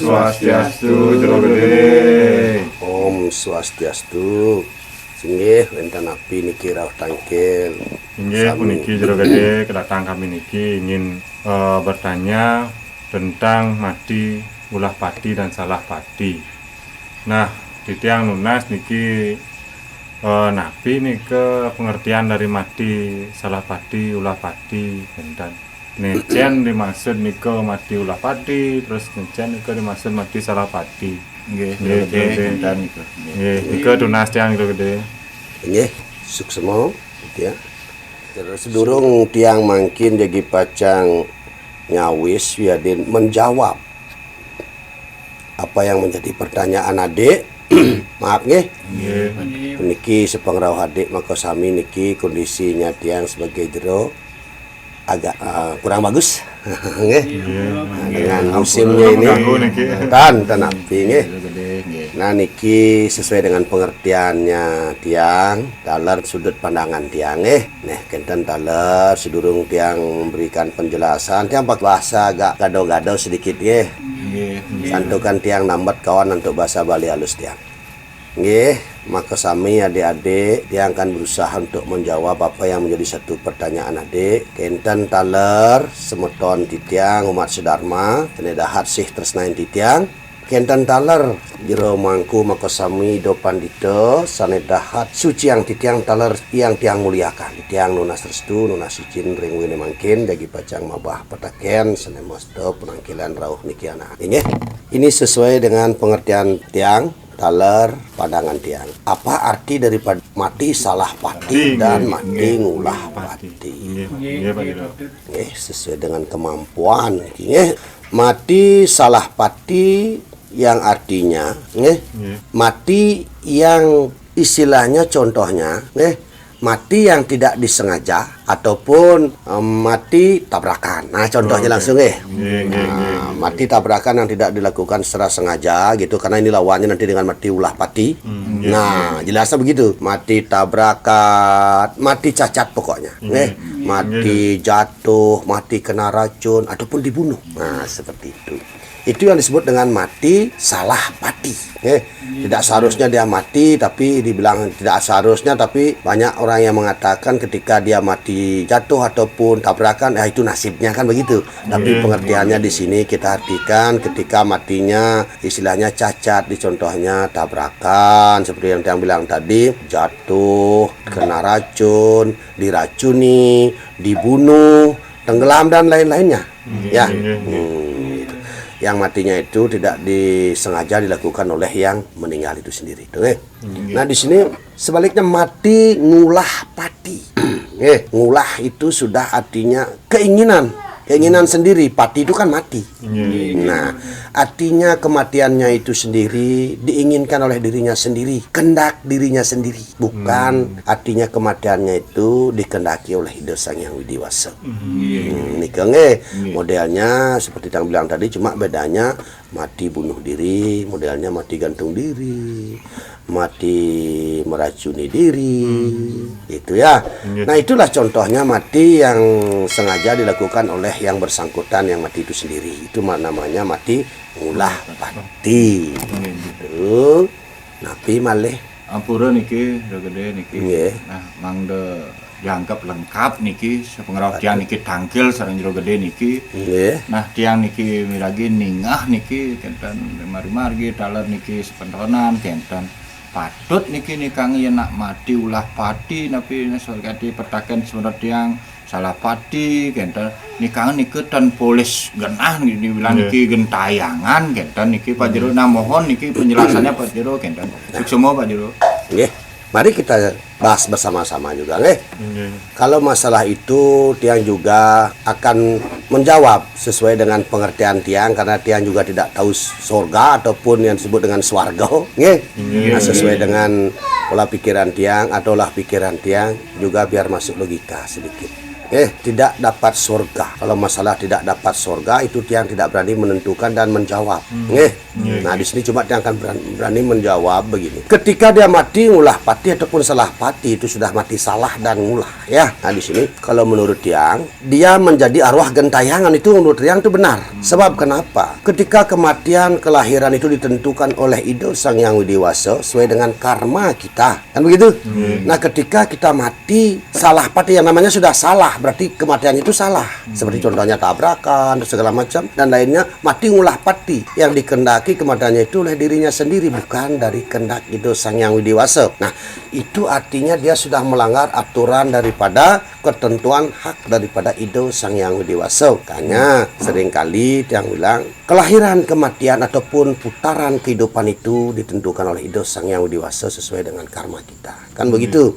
Swastiastu, Jero Gede. Om Swastiastu. Singgih wonten api niki rawuh tangkil. Inggih puniki Jero Gede, kedatangan kami niki ingin bertanya tentang mati, ulah pati dan salah pati. Nah, di tiang lunas niki napi nih ke pengertian dari mati, salah pati, ulah pati, dan necen dimaksud niko mati ulah pati, terus necen niko dimaksud mati salah pati. Nggih, dan niko tunas tiang Jero Gede. Nggih, suksema gitu ya. Terus durung tiang mangkin jadi pacang nyawis Wiadin menjawab apa yang menjadi pertanyaan adik. Maaf nggih. Niki sepengrawuh adik maka sami niki kondisinya tiang sebagai jero agak kurang bagus. Nggih. Dengan musimnya ini tan api nggih. Nah niki sesuai dengan pengertiannya tiang dalam sudut pandangan tiang Nah kenten dalam sedurung tiang memberikan penjelasan tiang pakai bahasa agak gado-gado sedikit santukan tiang nambat kawan untuk bahasa Bali halus tiang. Nggih, maka sami adik-adik tiang akan berusaha untuk menjawab apa yang menjadi satu pertanyaan adik. Kenten taler semeton titiang umat sedharma tenedahat sih tresnain titiang. Kenten taler jero mangku maka sami do pandita sanedahat suci yang titiang taler yang tiang muliakan. Tiang nunas restu nunas izin ring wene mangkin dagi pacang mabah petaken sanemosto penangkilan rawuh niki anak. Ini sesuai dengan pengertian tiang taler pandangan tiang. Apa arti daripada mati salah pati dan mati ngulah pati? Sesuai dengan kemampuan. Mati salah pati yang artinya mati yang istilahnya contohnya mati yang tidak disengaja ataupun mati tabrakan. Nah contohnya langsung mati tabrakan yang tidak dilakukan secara sengaja gitu karena ini lawannya nanti dengan mati ulah pati. Nah jelasnya begitu, mati tabrakan, mati cacat pokoknya. Mati jatuh, mati kena racun ataupun dibunuh. Nah seperti itu. Itu yang disebut dengan mati salah pati. Tidak seharusnya dia mati, tapi dibilang tidak seharusnya, tapi banyak orang yang mengatakan ketika dia mati jatuh ataupun tabrakan, itu nasibnya kan begitu. Tapi pengertiannya di sini kita artikan ketika matinya istilahnya cacat, di contohnya tabrakan seperti yang tiang bilang tadi, jatuh, kena racun, diracuni, dibunuh, tenggelam dan lain-lainnya. Yang matinya itu tidak disengaja dilakukan oleh yang meninggal itu sendiri. Nah di sini sebaliknya mati ngulah pati. Ngulah itu sudah artinya keinginan sendiri. Pati itu kan mati. Nah artinya kematiannya itu sendiri diinginkan oleh dirinya sendiri, kendak dirinya sendiri. Bukan artinya kematiannya itu dikendaki oleh Ida Sang Hyang Widiwasa. Modelnya seperti yang bilang tadi, cuma bedanya mati bunuh diri, modelnya mati gantung diri, mati meracuni diri, itu ya. Nah itulah contohnya mati yang sengaja dilakukan oleh yang bersangkutan yang mati itu sendiri. Itu namanya mati ngulah pati. Gitu. Napi malih. Ampura niki Jero Gede niki. Nah mangde dianggap lengkap niki sepengaruh tiang niki tangkil sareng Jero Gede niki. Nah tiang niki miragi ningah niki kenten mari-margi taler niki sepentonan kenten patut niki nikang yen nak mati ulah pati napi sorgati petaken sebenarnya tiang salah pati kenten nikang niki ten polis genah niki bilang niki gentayangan kenten niki Pak Jero. Nah mohon niki penjelasannya Pak Jero kenten. Suksema Pak Jero. Mari kita bahas bersama-sama juga Kalau masalah itu tiang juga akan menjawab sesuai dengan pengertian tiang, karena tiang juga tidak tahu surga ataupun yang disebut dengan swarga. Nah, sesuai dengan pola pikiran tiang atau olah pikiran tiang juga biar masuk logika sedikit. tidak dapat surga. Kalau masalah tidak dapat surga itu tiang tidak berani menentukan dan menjawab. Nah di sini cuma tiang akan berani menjawab begini. Ketika dia mati ngulah pati ataupun salah pati itu sudah mati salah dan ngulah ya. Nah di sini kalau menurut tiang dia menjadi arwah gentayangan itu menurut tiang itu benar. Sebab kenapa? Ketika kematian kelahiran itu ditentukan oleh Ido Sang Yang Widiwasa sesuai dengan karma kita. Kan begitu? Nah ketika kita mati salah pati yang namanya sudah salah berarti kematian itu salah. Seperti contohnya tabrakan segala macam dan lainnya mati ngulah pati yang dikehendaki kematiannya itu oleh dirinya sendiri bukan dari kehendak Ido Sang Yang Widiwasa. Nah itu artinya dia sudah melanggar aturan daripada ketentuan hak daripada Ido Sang Yang Widiwasa. Makanya seringkali yang bilang kelahiran kematian ataupun putaran kehidupan itu ditentukan oleh Ido Sang Yang Widiwasa sesuai dengan karma kita. Kan begitu?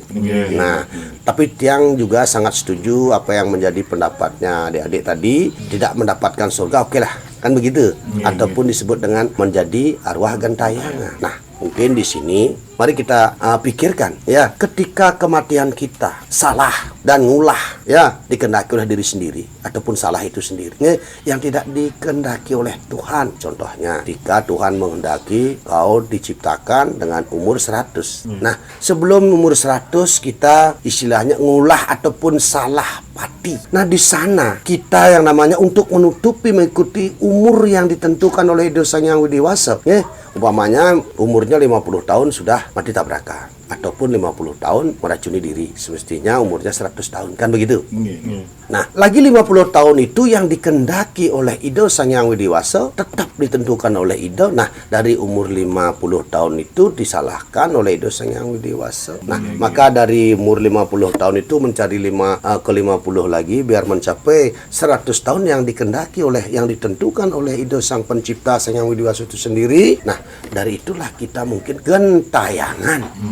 Nah, tapi tiang juga sangat setuju apa yang menjadi pendapatnya adik-adik tadi, tidak mendapatkan surga, oke lah. Kan begitu? Ataupun disebut dengan menjadi arwah gentayangan. Nah, mungkin di sini mari kita pikirkan ya, ketika kematian kita salah dan ngulah ya dikehendaki oleh diri sendiri ataupun salah itu sendiri yang tidak dikehendaki oleh Tuhan. Contohnya ketika Tuhan menghendaki kau diciptakan dengan umur 100. Nah, sebelum umur 100 kita istilahnya ngulah ataupun salah pati. Nah, di sana kita yang namanya untuk menutupi mengikuti umur yang ditentukan oleh Ido Sang Yang Widiwasa umpamanya umurnya 50 tahun sudah mati tabrakan ataupun 50 tahun meracuni diri, semestinya umurnya 100 tahun, kan begitu? Nah, lagi 50 tahun itu yang dikehendaki oleh Ido Sang Yang Widiwasa tetap ditentukan oleh Ido. Nah, dari umur 50 tahun itu disalahkan oleh Ido Sang Yang Widiwasa. Nah, maka dari umur 50 tahun itu mencari ke 50 lagi biar mencapai 100 tahun yang dikehendaki oleh yang ditentukan oleh Ido Sang Pencipta Sang Yang Widiwasa itu sendiri. Nah, dari itulah kita mungkin gentayangan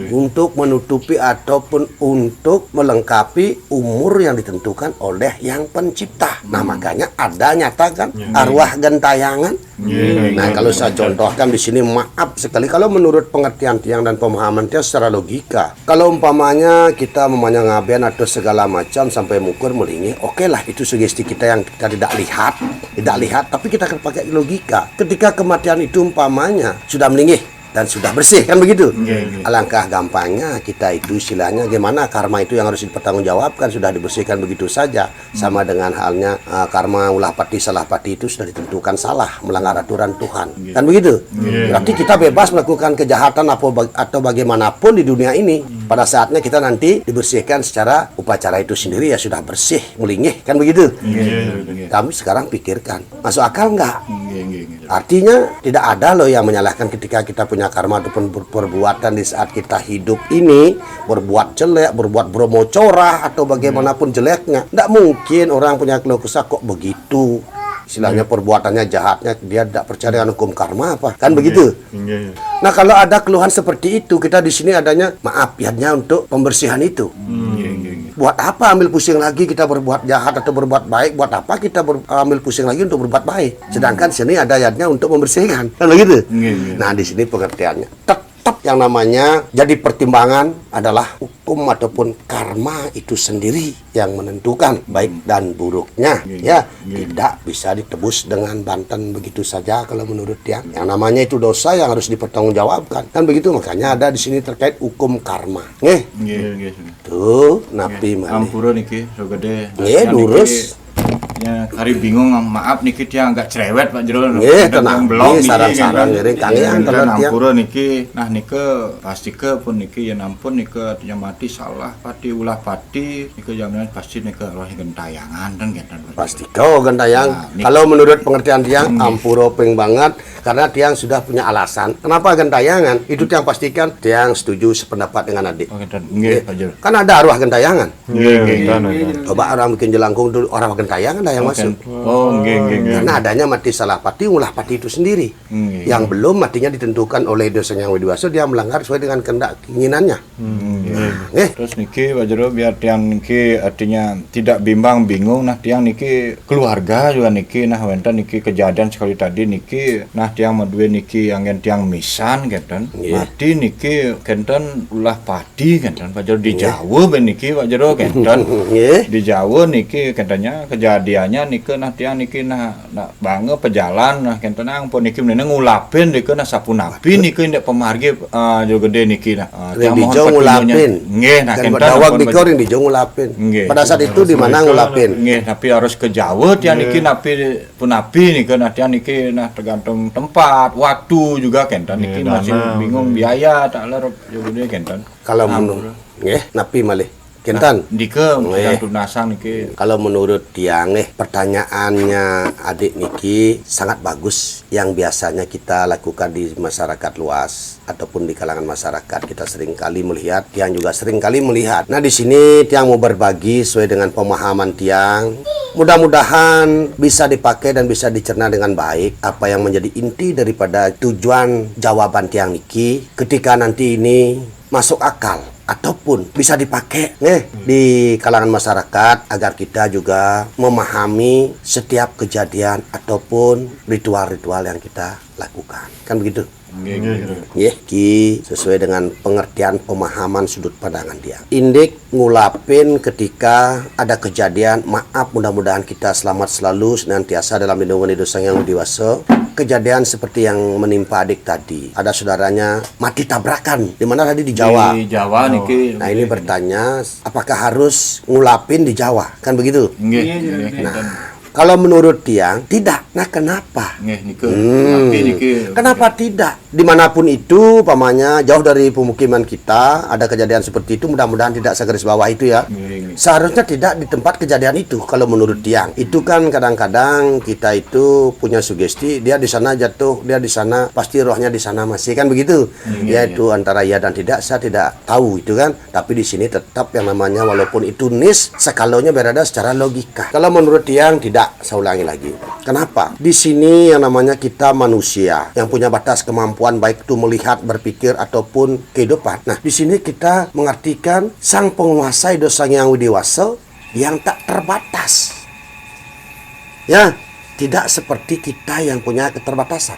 untuk menutupi ataupun untuk melengkapi umur yang ditentukan oleh yang pencipta. Nah, makanya ada nyatakan arwah gentayangan. Nah, kalau saya contohkan di sini, maaf sekali kalau menurut pengertian tiang dan pemahaman tiang secara logika. Kalau umpamanya kita ngaben atau segala macam sampai mengukur melingih, oke lah itu sugesti kita yang kita tidak lihat, tapi kita akan pakai logika. Ketika kematian itu umpamanya sudah melingih dan sudah bersih, kan begitu? Alangkah gampangnya kita itu istilahnya gimana karma itu yang harus dipertanggungjawabkan sudah dibersihkan begitu saja. Sama dengan halnya karma ulah pati salah pati itu sudah ditentukan salah, melanggar aturan Tuhan, kan begitu? Berarti kita bebas melakukan kejahatan atau bagaimanapun di dunia ini. Pada saatnya kita nanti dibersihkan secara upacara itu sendiri ya sudah bersih, melingih, kan begitu? Kami sekarang pikirkan, masuk akal nggak? Artinya tidak ada loh yang menyalahkan ketika kita punya karma ataupun perbuatan di saat kita hidup ini berbuat jelek, berbuat bromocorah atau bagaimanapun jeleknya. Tidak mungkin orang punya keluh kesah kok begitu. Istilahnya perbuatannya jahatnya dia tidak percaya dengan hukum karma apa, kan begitu? Nah, kalau ada keluhan seperti itu, kita di sini adanya maaf hanya untuk pembersihan itu. Buat apa ambil pusing lagi kita berbuat jahat atau berbuat baik? Buat apa kita ambil pusing lagi untuk berbuat baik? Sedangkan sini ada ayatnya untuk membersihkan, kan begitu? Nah, di sini pengertiannya tetap yang namanya jadi pertimbangan adalah hukum ataupun karma itu sendiri yang menentukan baik dan buruknya. Tidak bisa ditebus dengan banten begitu saja kalau menurut dia. Yang namanya itu dosa yang harus dipertanggungjawabkan, kan begitu? Makanya ada di sini terkait hukum karma. Tuh, napi mana? Ampura niki so gede. Lurus. Ya, kari bingung, maaf niki dia agak cerewet Pak Jero. Tenang, ini sarang-sarang ngiring kalian telat ya. Ampura niki, nah nike pasti ke pun niki ya nampun nike artinya mati salah pati ulah pati nike jangan pasti nike arwah gentayangan dan gitu. Pasti kau gentayang. Kalau menurut pengertian tiang ampura ping banget karena tiang sudah punya alasan. Kenapa gentayangan? Itu tiang pastikan tiang setuju sependapat dengan adik. Nggih Pak Jero. Kan ada arwah gentayangan. Iya, Coba orang bikin jelangkung dulu arwah gentayangan. Tayangan lah yang masuk. Oh, nggih. Karena adanya mati salah pati, ulah pati itu sendiri. Yang belum matinya ditentukan oleh Ida Sang Hyang Widi Waso, dia melanggar sesuai dengan kehendak keinginannya. Terus niki Wajero biar tiang niki artinya tidak bimbang bingung, nah tiang niki keluarga juga niki nah wenten niki kejadian sekali tadi niki nah tiang madue niki angin tiang misan kenten mati niki kenten ulah padi kenten Wajero di Jawa ben niki Wajero kenten di Jawa niki kentennya kejadiannya niki nah tiang niki nah bange pejalan nah kenten pun niki menene ngulapin niki nah sapunapi niki ndek pemargi jo gede niki nah tiang mohon ngulapin. Nggih, nah kan dawag dikor yang di ngulapin. Pada saat itu di mana ngulapin? Nggih, tapi harus ke Jawa tiang niki napi punapi niki nah tiang niki nah tergantung tempat, waktu juga kenten niki masih bingung biaya tak ler yo gede kenten. Kalau menurut nggih napi malih. Kentan. Dike tergantung nasang niki. Kalau menurut tiang pertanyaannya adik niki sangat bagus yang biasanya kita lakukan di masyarakat luas ataupun di kalangan masyarakat kita sering kali melihat, tiang juga sering kali melihat. Nah di sini tiang mau berbagi sesuai dengan pemahaman tiang. Mudah-mudahan bisa dipakai dan bisa dicerna dengan baik apa yang menjadi inti daripada tujuan jawaban tiang niki ketika nanti ini masuk akal ataupun bisa dipakai di kalangan masyarakat agar kita juga memahami setiap kejadian ataupun ritual-ritual yang kita lakukan. Kan begitu? Ki sesuai dengan pengertian pemahaman sudut pandangan dia. Indik ngulapin ketika ada kejadian, maaf mudah-mudahan kita selamat selalu senantiasa dalam lindungan Ida Sang Hyang Widi Waso. Kejadian seperti yang menimpa adik tadi. Ada saudaranya mati tabrakan. Di mana tadi di Jawa. Di Jawa niki. Nah ini bertanya apakah harus ngulapin di Jawa? Kan begitu? Nggih. Nah, kalau menurut tiang tidak. Nah kenapa? Kenapa tidak? Dimanapun itu, pamannya jauh dari pemukiman kita, ada kejadian seperti itu, mudah-mudahan tidak segaris bawah itu ya. Seharusnya tidak di tempat kejadian itu kalau menurut tiang. Itu kan kadang-kadang kita itu punya sugesti, dia di sana jatuh, dia di sana pasti rohnya di sana masih kan begitu. Yaitu antara ya dan tidak, saya tidak tahu itu kan. Tapi di sini tetap yang namanya walaupun itu nis, skalanya berada secara logika. Kalau menurut tiang tidak, saya ulangi lagi. Kenapa? Di sini yang namanya kita manusia yang punya batas kemampuan baik itu melihat, berpikir ataupun kehidupan. Nah, di sini kita mengartikan sang penguasa Ida Sang Hyang Widi Waso yang tak terbatas. Ya, tidak seperti kita yang punya keterbatasan.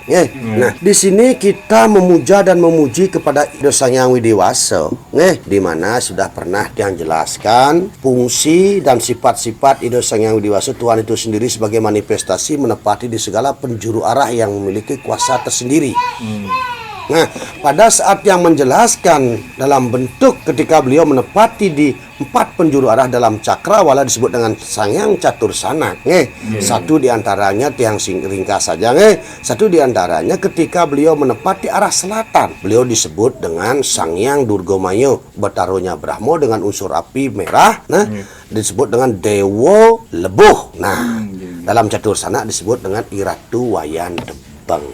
Nah, di sini kita memuja dan memuji kepada Ida Sang Hyang Widi Waso. Di mana sudah pernah dijelaskan fungsi dan sifat-sifat Ida Sang Hyang Widi Waso, Tuhan itu sendiri sebagai manifestasi menepati di segala penjuru arah yang memiliki kuasa tersendiri. Nah, pada saat yang menjelaskan dalam bentuk ketika beliau menepati di 4 penjuru arah dalam cakrawala disebut dengan Sang Hyang Catursana. Satu diantaranya tiang ringkas saja. Satu diantaranya ketika beliau menepati arah selatan, beliau disebut dengan Sang Hyang Durgomayo, bertaruhnya Brahmo dengan unsur api merah. Nah, disebut dengan Dewo Lebuh. Nah, dalam Catursana disebut dengan Iratu Wayan Debang.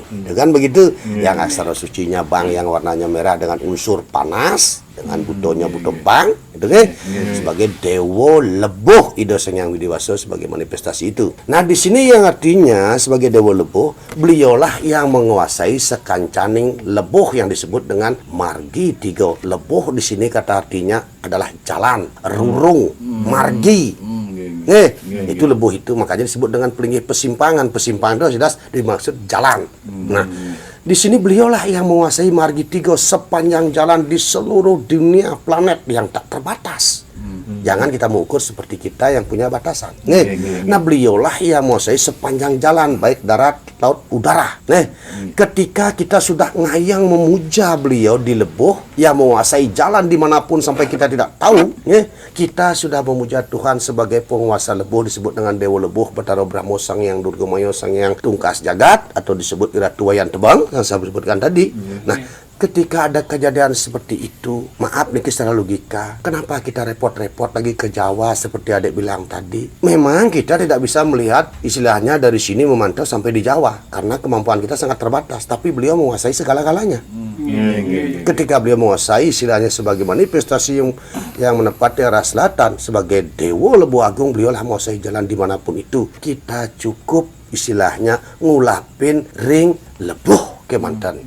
Dengan begitu yang aksara sucinya bang yang warnanya merah dengan unsur panas dengan butonya buto bang itu sebagai Dewo Lebuh Ida Sang Hyang Widi Waso sebagai manifestasi itu. Nah di sini yang artinya sebagai Dewo Lebuh, beliaulah yang menguasai sekancaning lebuh yang disebut dengan margi tiga. Lebuh di sini kata artinya adalah jalan, rurung, margi. Itu lebuh itu makanya disebut dengan pelinggih pesimpangan. Pesimpangan itu jelas dimaksud jalan. Nah, di sini beliaulah yang menguasai margi tiga sepanjang jalan di seluruh dunia planet yang tak terbatas. Jangan kita mengukur seperti kita yang punya batasan. Nah, beliaulah yang menguasai sepanjang jalan baik darat, laut, udara. Ketika kita sudah ngayang memuja beliau di lebuh yang menguasai jalan dimanapun sampai kita tidak tahu, kita sudah memuja Tuhan sebagai penguasa lebuh disebut dengan Dewa Lebuh, Betara Brahmo, Sang Hyang Durgomayo, Sang Hyang Tungkas Jagat atau disebut Iratu Wayan Tebang yang saya sebutkan tadi. Nah, ketika ada kejadian seperti itu, maaf nih secara logika, kenapa kita repot-repot lagi ke Jawa seperti adik bilang tadi? Memang kita tidak bisa melihat istilahnya dari sini memantau sampai di Jawa karena kemampuan kita sangat terbatas, tapi beliau menguasai segala-galanya. Ketika beliau menguasai istilahnya sebagai manifestasi yang menepati arah selatan sebagai Dewa Lebu Agung, beliau lah menguasai jalan dimanapun itu. Kita cukup istilahnya ngulapin ring lebuh kemantan.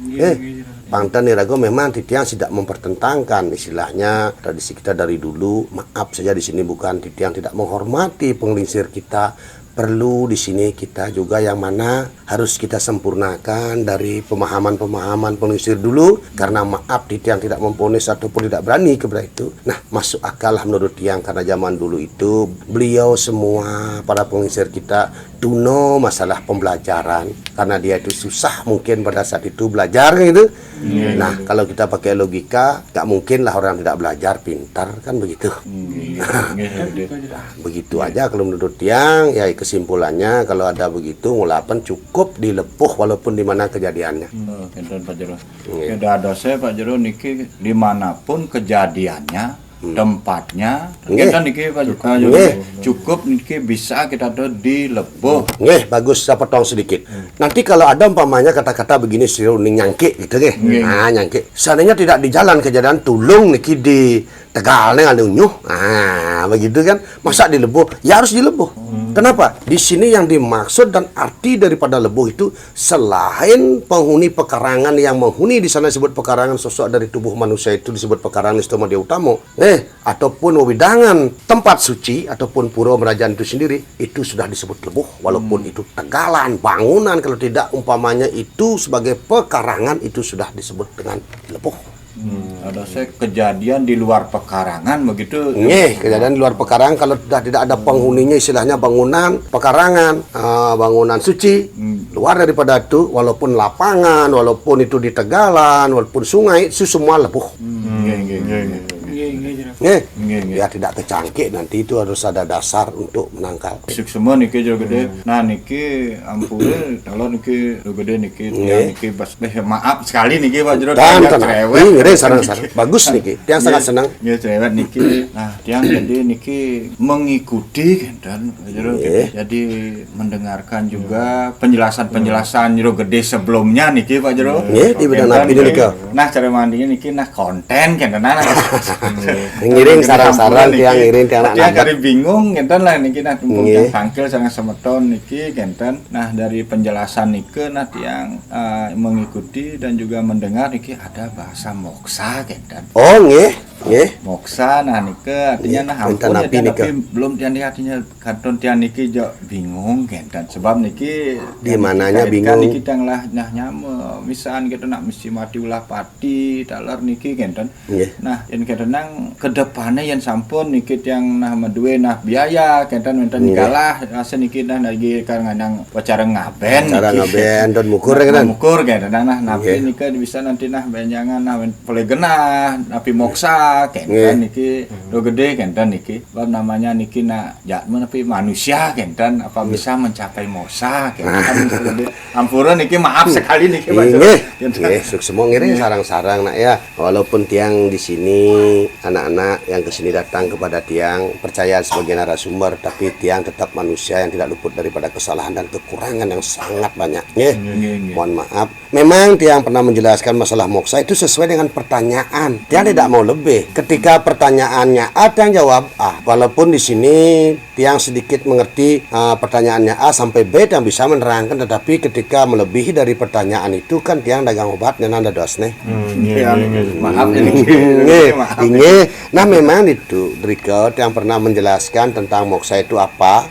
Pangtan Nirago memang titiang tidak mempertentangkan istilahnya tradisi kita dari dulu. Maaf saja di sini bukan titiang tidak menghormati penglingsir kita. Perlu di sini kita juga yang mana harus kita sempurnakan dari pemahaman-pemahaman penglingsir dulu, karena maaf titiang tidak memponis ataupun tidak berani kepada itu. Nah, masuk akal lah menurut tiang karena zaman dulu itu beliau semua para penglingsir kita tuno masalah pembelajaran karena dia itu susah mungkin pada saat itu belajar gitu. Nah, kalau kita pakai logika gak mungkin lah orang tidak belajar pintar kan begitu. Begitu aja kalau menurut tiang ya. Kesimpulannya kalau ada begitu ngulapan cukup dilepuh walaupun di mana kejadiannya. Pak Jero. Ada saya Pak Jero niki dimanapun kejadiannya, tempatnya, kita niki Pak Jero cukup niki bisa kita tuh dilepuh. Bagus saya potong sedikit. Nanti kalau ada umpamanya kata-kata begini siruning nyangke gitu nah nyangke. Seandainya tidak di jalan kejadian tulung niki di Tegal nih ada unyuh. Begitu kan. Masa dilebuh? Ya harus dilebuh. Kenapa? Di sini yang dimaksud dan arti daripada lebuh itu selain penghuni pekarangan yang menghuni di sana disebut pekarangan sosok dari tubuh manusia itu disebut pekarangan Istoma Dia Utamo. Ataupun wewidangan tempat suci ataupun pura kerajaan itu sendiri itu sudah disebut lebuh walaupun itu tegalan, bangunan kalau tidak umpamanya itu sebagai pekarangan itu sudah disebut dengan lebuh. Ada saya kejadian di luar pekarangan begitu. Kejadian di luar pekarangan kalau sudah tidak ada penghuninya istilahnya bangunan pekarangan, bangunan suci luar daripada itu walaupun lapangan, walaupun itu di tegalan, walaupun sungai itu semua lebuh. Ya tidak kecangkik nanti itu harus ada dasar untuk menangkal. Semua niki juga gede. Nah niki ampun kalau niki gede niki niki maaf sekali niki Pak Jero cerewet. Sarang-sarang bagus niki. Tiang sangat senang. Ya cerewet niki. Nah tiang jadi niki mengikuti dan Pak Jero jadi mendengarkan juga penjelasan Jero gede sebelumnya niki Pak Jero. Di bidang napi niki. Nah cara mandinya niki nah konten kan ngiring sarang-sarang tiang ngiring tiang anak dari bingung genten lah niki nah tumpung tiang tangkil sangat semeton niki genten. Nah dari penjelasan niki nah tiang mengikuti dan juga mendengar niki ada bahasa moksa genten. Moksa nah niki artinya nah ampun ya tapi belum tiang artinya kanton tiang niki jo bingung genten sebab niki di mananya bingung niki tiang lah nyame misalnya gitu nak mesti mati ulah pati dalar niki genten. Nah yang kadang kedepannya yang sampun nikit yang nah medue nah biaya kenten wenten kalah asa nikit nah lagi kadang pacara ngaben dan mukur kan mukur kenten nah napi nikah bisa nanti nah benjangan nah boleh genah napi moksa kenten niki do gede kenten niki bab namanya niki nah jatmen napi manusia kenten apa bisa mencapai moksa kenten ampura niki maaf sekali niki sukses semua ngiring sarang-sarang nak ya walaupun tiang di sini anak-anak yang kesini datang kepada tiang percaya sebagai narasumber, tapi tiang tetap manusia yang tidak luput daripada kesalahan dan kekurangan yang sangat banyak. Mohon maaf. Memang tiang pernah menjelaskan masalah moksa itu sesuai dengan pertanyaan. Tiang tidak mau lebih. Ketika pertanyaannya A, tiang jawab A. Walaupun di sini tiang sedikit mengerti pertanyaannya A sampai B yang bisa menerangkan, tetapi ketika melebihi dari pertanyaan itu kan tiang dagang obat dan anda dos nih. Maaf ini. Nah memang itu berikut yang pernah menjelaskan tentang moksa itu apa.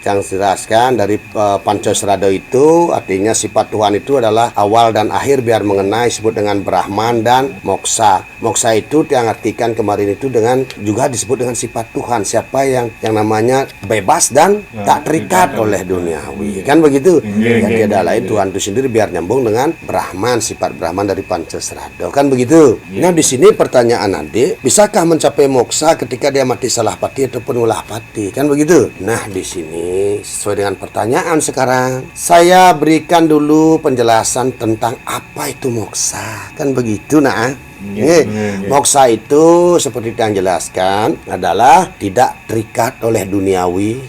Yang jelaskan dari Pancosrado itu artinya sifat Tuhan itu adalah awal dan akhir biar mengenai disebut dengan Brahman dan moksa. Moksa itu yang artikan kemarin itu dengan juga disebut dengan sifat Tuhan, siapa yang namanya bebas dan tak terikat oleh duniawi. Kan begitu. Yang tiada lain Tuhan itu sendiri biar nyambung dengan Brahman, sifat Brahman dari Pancosrado. Kan begitu. Nah di sini pertanyaan nanti, bisakah mencapai moksa ketika dia mati salah pati ataupun ulah pati? Kan begitu. Nah di sini sesuai dengan pertanyaan sekarang, saya berikan dulu penjelasan tentang apa itu moksa. Kan begitu nah. Moksa itu seperti yang jelaskan adalah tidak terikat oleh duniawi,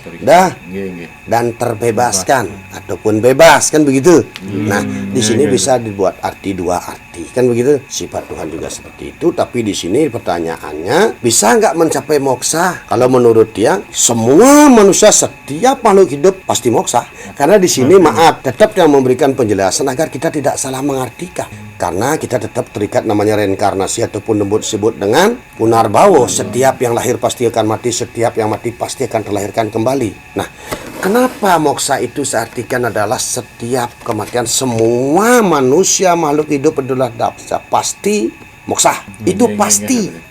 dan terbebaskan ataupun bebas, kan begitu. Nah, di sini bisa dibuat arti dua arti, kan begitu. Sifat Tuhan juga seperti itu, tapi di sini pertanyaannya, bisa nggak mencapai moksa? Kalau menurut dia, semua manusia, setiap makhluk hidup pasti moksa. Karena di sini maaf, tetap yang memberikan penjelasan agar kita tidak salah mengartikan. Karena kita tetap terikat namanya reinkarnasi ataupun disebut dengan punarbawa. Setiap yang lahir pasti akan mati, setiap yang mati pasti akan terlahirkan kembali. Nah, kenapa moksa itu seartikan adalah setiap kematian semua manusia makhluk hidup adalah pasti moksa. Itu pasti.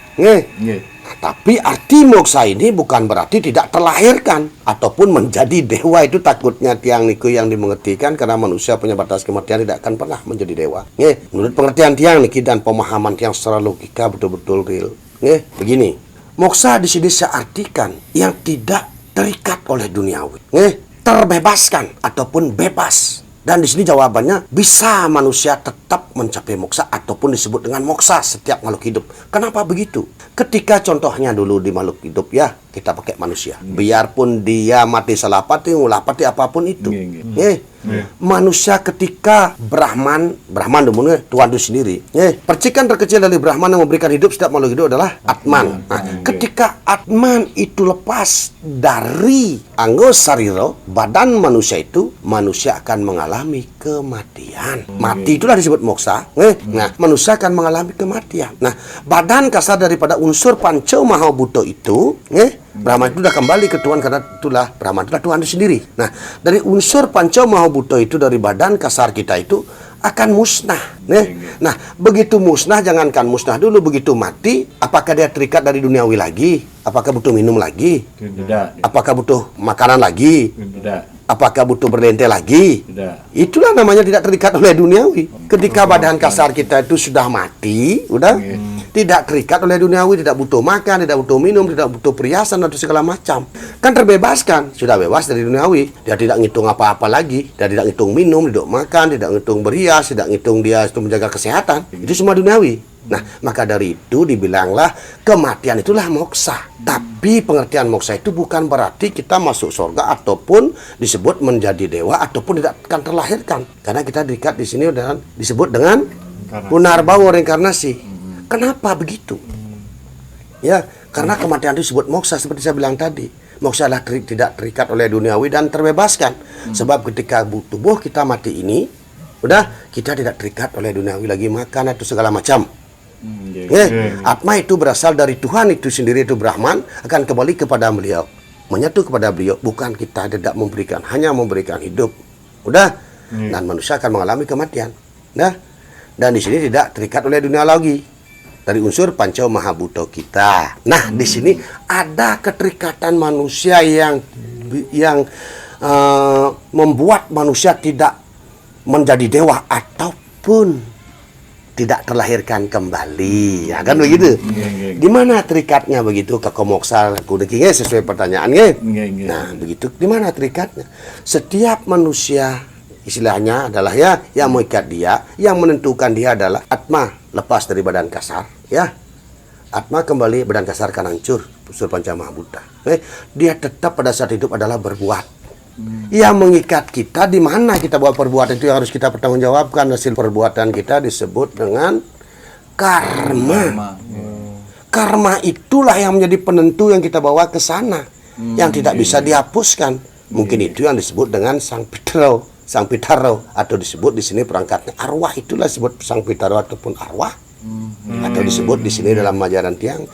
Tapi arti moksa ini bukan berarti tidak terlahirkan ataupun menjadi dewa. Itu takutnya tiang niku yang dimengertikan, karena manusia punya batas kematian, tidak akan pernah menjadi dewa. Menurut pengertian tiang niki dan pemahaman tiang secara logika betul-betul real. Begini, moksa di sini saya artikan yang tidak terikat oleh duniawi, terbebaskan ataupun bebas. Dan di sini jawabannya, bisa manusia tetap mencapai moksa ataupun disebut dengan moksa setiap makhluk hidup. Kenapa begitu? Ketika contohnya dulu di makhluk hidup, ya kita pakai manusia. Biarpun dia mati salah pati, ulah pati, apapun itu. Manusia ketika Brahman Tuhan itu sendiri. Percikan terkecil dari Brahman yang memberikan hidup setiap makhluk hidup adalah Atman. Nah, ketika Atman itu lepas dari anggo sariro, badan manusia itu, manusia akan mengalami kematian. Mati itulah disebut moksa. Nah, manusia akan mengalami kematian. Nah, badan kasar daripada unsur Panca Mahabhuta itu, Brahman itu sudah kembali ke Tuhan, karena itulah Brahman itulah Tuhan itu sendiri. Nah, dari unsur Panca Mahabhuta itu, dari badan kasar kita itu akan musnah. Nah, begitu musnah, jangankan musnah dulu, begitu mati, apakah dia terikat dari duniawi lagi? Apakah butuh minum lagi? Tidak. Apakah butuh makanan lagi? Tidak. Apakah butuh berlente lagi? Tidak. Itulah namanya tidak terikat oleh duniawi. Ketika badan kasar kita itu sudah mati, udah tidak terikat oleh duniawi, tidak butuh makan, tidak butuh minum, tidak butuh perhiasan atau segala macam. Kan terbebaskan, sudah bebas dari duniawi. Dia tidak ngitung apa-apa lagi. Dia tidak ngitung minum, tidak makan, tidak ngitung berhias, tidak ngitung dia itu menjaga kesehatan. Itu semua duniawi. Nah, maka dari itu dibilanglah kematian itulah moksa. Tapi pengertian moksa itu bukan berarti kita masuk surga ataupun disebut menjadi dewa ataupun tidak akan terlahirkan. Karena kita terikat di sini dengan disebut dengan punarbawa, reinkarnasi. Kenapa begitu? Ya, karena kematian itu disebut moksa seperti saya bilang tadi. Moksa adalah tidak terikat oleh duniawi dan terbebaskan. Sebab ketika tubuh kita mati ini, udah kita tidak terikat oleh duniawi lagi, makan atau segala macam. Atma itu berasal dari Tuhan itu sendiri, itu Brahman, akan kembali kepada beliau, menyatu kepada beliau. Bukan kita tidak memberikan, hanya memberikan hidup, udah. Dan manusia akan mengalami kematian, nah. Dan di sini tidak terikat oleh dunia lagi, dari unsur Panca Mahabhuta kita. Nah, di sini ada keterikatan manusia yang membuat manusia tidak menjadi dewa ataupun tidak terlahirkan kembali, ya kan begitu? Di mana terikatnya begitu? Kekomoksa kudekinya sesuai pertanyaannya. Nah, begitu. Di mana terikatnya? Setiap manusia istilahnya adalah ya yang mengikat dia, yang menentukan dia adalah Atma lepas dari badan kasar, ya. Atma kembali, badan kasar kan hancur, unsur Panca Mahabhuta. Dia tetap pada saat hidup adalah berbuat. Yang mengikat kita di mana kita buat perbuatan itu yang harus kita pertanggungjawabkan. Hasil perbuatan kita disebut dengan karma. Karma itulah yang menjadi penentu yang kita bawa ke sana, yang tidak bisa dihapuskan. Mungkin itu yang disebut dengan Sang Pitaro, atau disebut di sini perangkatnya arwah. Itulah disebut Sang Pitaro ataupun arwah, atau disebut di sini dalam ajaran tiang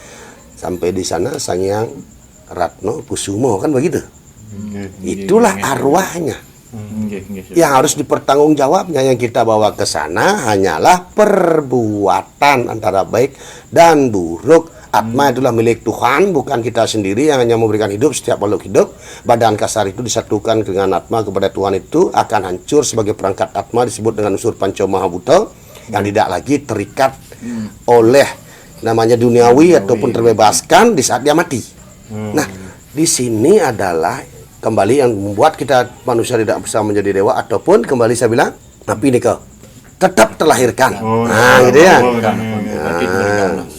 sampai di sana Sang Hyang Ratno Kusumo, kan begitu. Itulah arwahnya yang harus dipertanggungjawabnya. Yang kita bawa ke sana hanyalah perbuatan antara baik dan buruk. Atma itulah milik Tuhan, bukan kita sendiri yang hanya memberikan hidup setiap makhluk hidup. Badan kasar itu disatukan dengan Atma kepada Tuhan, itu akan hancur sebagai perangkat Atma, disebut dengan unsur Panca Mahabhuta, yang tidak lagi terikat oleh namanya duniawi ataupun terbebaskan di saat dia mati. Nah, di sini adalah kembali yang membuat kita manusia tidak bisa menjadi dewa ataupun kembali saya bilang tapi ini tetap terlahirkan. Nah, gitu ya.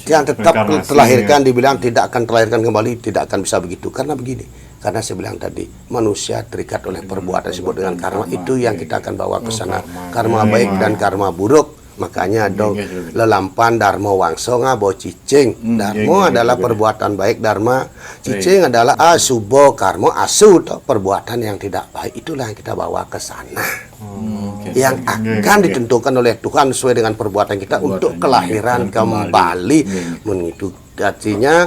Yang tetap Reinkarnasi, terlahirkan dibilang tidak akan terlahirkan kembali, tidak akan bisa begitu. Karena begini, karena saya bilang tadi, manusia terikat oleh perbuatan disebut dengan karma. Itu yang kita akan bawa ke sana. Karma baik dan karma buruk. Makanya dong lelampan dharma wangso ngabo cicing. Dharma adalah perbuatan baik, dharma cicing adalah asubo, karma asu, perbuatan yang tidak baik. Itulah yang kita bawa ke sana. Yang akan ditentukan oleh Tuhan sesuai dengan perbuatan kita untuk kelahiran kembali. Itu artinya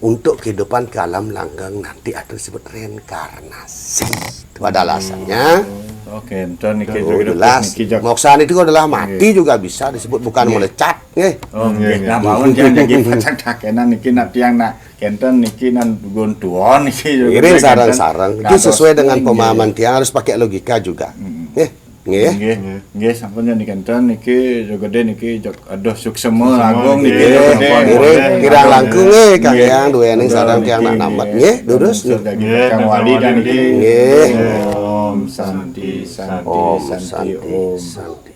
untuk kehidupan ke alam langgeng nanti atau disebut reinkarnasi. Itu ada alasannya. Oke, enten niki Jelas. Moksaan itu adalah mati juga bisa disebut, bukan melecat, nggih. Oh, nggih. Nah, mawon jangan jadi pacak dakenan niki nak tiyang nak kenten niki nan gun tuon niki. Iring sarang-sarang. Itu sesuai dengan pemahaman tiang, harus pakai logika juga. Nggih. Nggih. Nggih, sampun yen kenten niki jo gede niki jo aduh suksema agung niki jo gede. Iring kirang langkung nggih Kang Yang duwening sareng tiang nak namet nggih, lurus. Kang Wali dan niki. Nggih. Om Santi Santi Om Santi Santi Om. Santi.